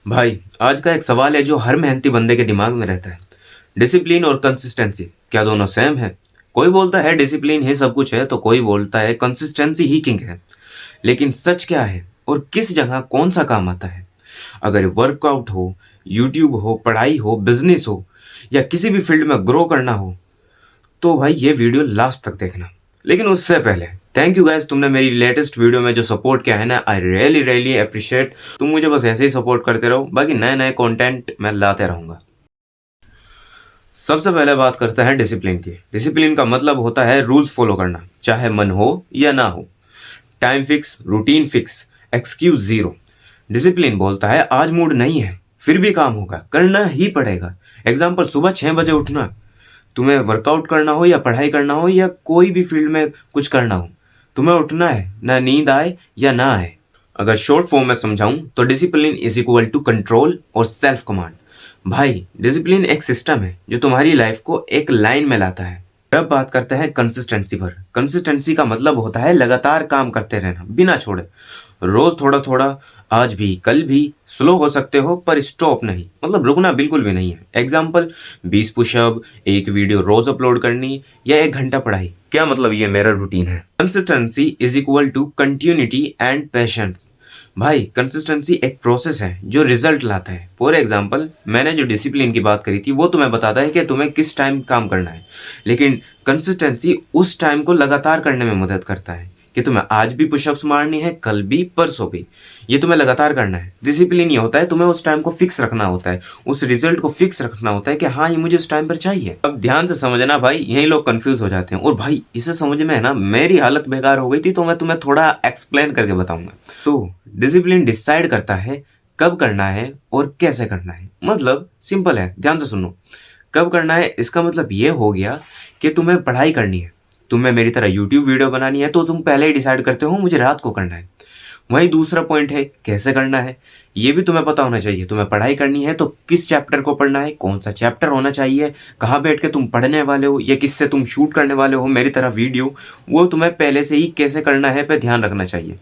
भाई आज का एक सवाल है जो हर मेहनती बंदे के दिमाग में रहता है। डिसिप्लिन और कंसिस्टेंसी क्या दोनों सेम है? कोई बोलता है डिसिप्लिन ही सब कुछ है तो कोई बोलता है कंसिस्टेंसी ही किंग है। लेकिन सच क्या है और किस जगह कौन सा काम आता है? अगर वर्कआउट हो, यूट्यूब हो, पढ़ाई हो, बिजनेस हो या किसी भी फील्ड में ग्रो करना हो तो भाई ये वीडियो लास्ट तक देखना। लेकिन उससे पहले थैंक यू गाइस, तुमने मेरी लेटेस्ट वीडियो में जो सपोर्ट किया है ना, आई रियली रियली अप्रिशिएट। तुम मुझे बस ऐसे ही सपोर्ट करते रहो, बाकी नए नए कंटेंट मैं लाते रहूंगा। सबसे पहले बात करते हैं डिसिप्लिन की। डिसिप्लिन का मतलब होता है रूल्स फॉलो करना, चाहे मन हो या ना हो। Time fix, routine fix, excuse zero. Discipline बोलता है आज मूड नहीं है फिर भी काम होगा, करना ही पड़ेगा। एग्जाम्पल, सुबह 6 बजे उठना। तुम्हें वर्कआउट करना हो या पढ़ाई करना हो या कोई भी फील्ड में कुछ करना हो, तुम्हें उठना है, ना नींद आए या ना आए। अगर शॉर्ट फॉर्म में समझाऊं तो discipline is equal to control और सेल्फ कमांड। भाई डिसिप्लिन एक सिस्टम है जो तुम्हारी लाइफ को एक लाइन में लाता है। अब बात करते हैं कंसिस्टेंसी पर। कंसिस्टेंसी का मतलब होता है लगातार काम करते रहना बिना छोड़े। रोज थोड़ा थोड़ा, आज भी कल भी, स्लो हो सकते हो पर स्टॉप नहीं, मतलब रुकना बिल्कुल भी नहीं है। एग्जाम्पल, 20 पुशअप, एक वीडियो रोज अपलोड करनी या 1 घंटा पढ़ाई। क्या मतलब ये मेरा रूटीन है। Consistency is equal to continuity and patience. भाई कंसिस्टेंसी एक प्रोसेस है जो रिजल्ट लाता है। फॉर एग्जाम्पल, मैंने जो डिसिप्लिन की बात करी थी वो तुम्हें बताता है कि तुम्हें किस टाइम काम करना है, लेकिन कंसिस्टेंसी उस टाइम को लगातार करने में मदद करता है कि तुम्हें आज भी पुशअप्स मारनी है, कल भी, परसों भी। ये तुम्हें लगातार करना है। डिसिप्लिन ये होता है तुम्हें उस टाइम को फिक्स रखना होता है, उस रिजल्ट को फिक्स रखना होता है कि हाँ ये मुझे उस टाइम पर चाहिए। अब ध्यान से समझना भाई, यही लोग कंफ्यूज हो जाते हैं। और भाई इसे समझ में है ना, मेरी हालत बेकार हो गई थी तो मैं तुम्हें थोड़ा एक्सप्लेन करके बताऊंगा। तो डिसिप्लिन डिसाइड करता है कब करना है और कैसे करना है। मतलब सिंपल है, ध्यान से सुनो। कब करना है इसका मतलब ये हो गया कि तुम्हें पढ़ाई करनी है, तुम्हें मेरी तरह यूट्यूब वीडियो बनानी है तो तुम पहले ही डिसाइड करते हो मुझे रात को करना है। वहीं दूसरा पॉइंट है कैसे करना है। ये भी तुम्हें पता होना चाहिए। तुम्हें पढ़ाई करनी है तो किस चैप्टर को पढ़ना है, कौन सा चैप्टर होना चाहिए, कहाँ बैठ के तुम पढ़ने वाले हो या किससे तुम शूट करने वाले हो मेरी तरह वीडियो, वो तुम्हें पहले से ही कैसे करना है पे ध्यान रखना चाहिए।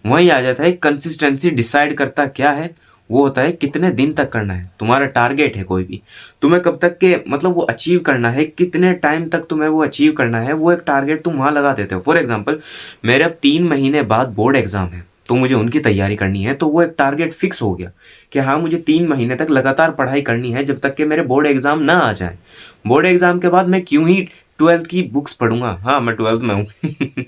वहीं आ जाता है कंसिस्टेंसी। डिसाइड करता क्या है, वो होता है कितने दिन तक करना है। तुम्हारा टारगेट है कोई भी, तुम्हें कब तक के मतलब वो अचीव करना है, कितने टाइम तक तुम्हें वो अचीव करना है, वो एक टारगेट तुम वहाँ लगा देते हो। फॉर एग्जाम्पल, मेरे अब 3 महीने बाद बोर्ड एग्जाम है तो मुझे उनकी तैयारी करनी है, तो वो एक टारगेट फिक्स हो गया कि हाँ मुझे 3 महीने तक लगातार पढ़ाई करनी है जब तक कि मेरे बोर्ड एग्जाम ना आ जाए। बोर्ड एग्जाम के बाद मैं क्यों ही 12th की बुक्स पढ़ूंगा, हाँ मैं 12th में हूँ।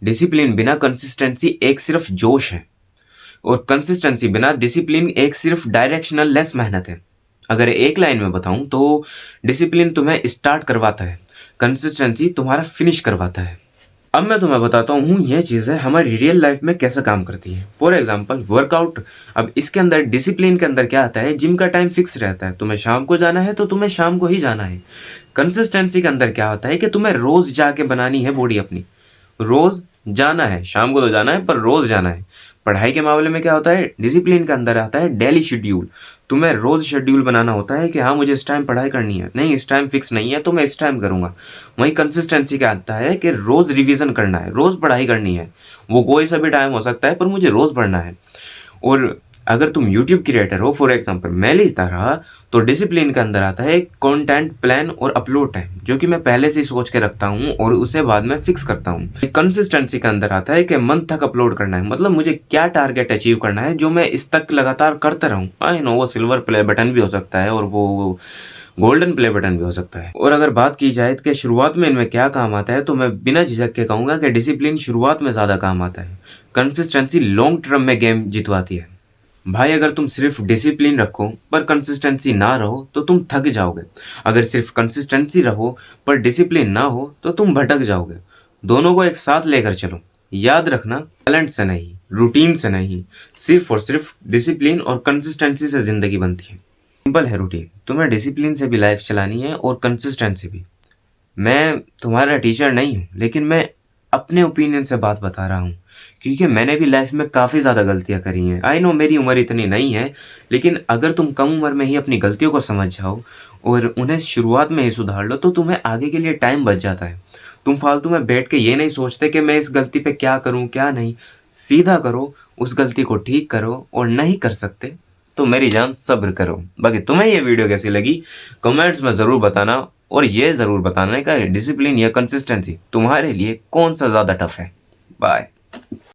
डिसिप्लिन बिना कंसिस्टेंसी एक सिर्फ जोश है, और कंसिस्टेंसी बिना डिसिप्लिन एक सिर्फ डायरेक्शनल लेस मेहनत है। अगर एक लाइन में बताऊं तो डिसिप्लिन तुम्हें स्टार्ट करवाता है, कंसिस्टेंसी तुम्हारा फिनिश करवाता है। अब मैं तुम्हें बताता हूँ ये चीज़ें हमारी रियल लाइफ में कैसे काम करती हैं। For example workout. अब इसके अंदर डिसिप्लिन के अंदर क्या आता है, जिम का टाइम फिक्स रहता है, तुम्हें शाम को जाना है तो तुम्हें शाम को ही जाना है। कंसिस्टेंसी के अंदर क्या होता है कि तुम्हें रोज जाके बनानी है बॉडी अपनी, रोज जाना है, शाम को तो जाना है पर रोज जाना है। पढ़ाई के मामले में क्या होता है, डिसिप्लिन के अंदर आता है डेली शेड्यूल। तुम्हें रोज शेड्यूल बनाना होता है कि हाँ मुझे इस टाइम पढ़ाई करनी है, नहीं इस टाइम फिक्स नहीं है तो मैं इस टाइम करूंगा। वहीं कंसिस्टेंसी क्या आता है कि रोज रिवीजन करना है, रोज पढ़ाई करनी है। वो कोई सा भी टाइम हो सकता है पर मुझे रोज पढ़ना है। और अगर तुम यूट्यूब क्रिएटर हो फॉर एग्जांपल मैं लेता रहा, तो डिसिप्लिन के अंदर आता है कंटेंट प्लान और अपलोड टाइम, जो कि मैं पहले से ही सोच के रखता हूँ और उसे बाद में फिक्स करता हूँ। कंसिस्टेंसी के अंदर आता है कि मंथ तक अपलोड करना है, मतलब मुझे क्या टारगेट अचीव करना है जो मैं इस तक लगातार करता रहूँ। आई नो वो सिल्वर प्ले बटन भी हो सकता है और वो गोल्डन प्ले बटन भी हो सकता है। और अगर बात की जाए कि शुरुआत में इनमें क्या काम आता है, तो मैं बिना झिझक के कहूंगा कि डिसिप्लिन शुरुआत में ज़्यादा काम आता है, कंसिस्टेंसी लॉन्ग टर्म में गेम जितवाती है। भाई अगर तुम सिर्फ डिसिप्लिन रखो पर कंसिस्टेंसी ना रहो तो तुम थक जाओगे। अगर सिर्फ कंसिस्टेंसी रहो पर डिसिप्लिन ना हो तो तुम भटक जाओगे। दोनों को एक साथ लेकर चलो। याद रखना, टैलेंट से नहीं, रूटीन से नहीं, सिर्फ और सिर्फ डिसिप्लिन और कंसिस्टेंसी से जिंदगी बनती है। सिंपल है रूटीन, तुम्हें डिसिप्लिन से भी लाइफ चलानी है और कंसिस्टेंसी भी। मैं तुम्हारा टीचर नहीं हूँ, लेकिन मैं अपने ओपिनियन से बात बता रहा हूँ, क्योंकि मैंने भी लाइफ में काफ़ी ज़्यादा गलतियाँ करी हैं। आई नो मेरी उम्र इतनी नहीं है, लेकिन अगर तुम कम उम्र में ही अपनी गलतियों को समझ जाओ और उन्हें शुरुआत में ही सुधार लो तो तुम्हें आगे के लिए टाइम बच जाता है। तुम फालतू में बैठ के ये नहीं सोचते कि मैं इस गलती पे क्या करूँ क्या नहीं। सीधा करो, उस गलती को ठीक करो, और नहीं कर सकते तो मेरी जान सब्र करो। बाकी तुम्हें ये वीडियो कैसी लगी कमेंट्स में ज़रूर बताना, और ये ज़रूर बताना कि डिसिप्लिन या कंसिस्टेंसी तुम्हारे लिए कौन सा ज़्यादा टफ है। बाय।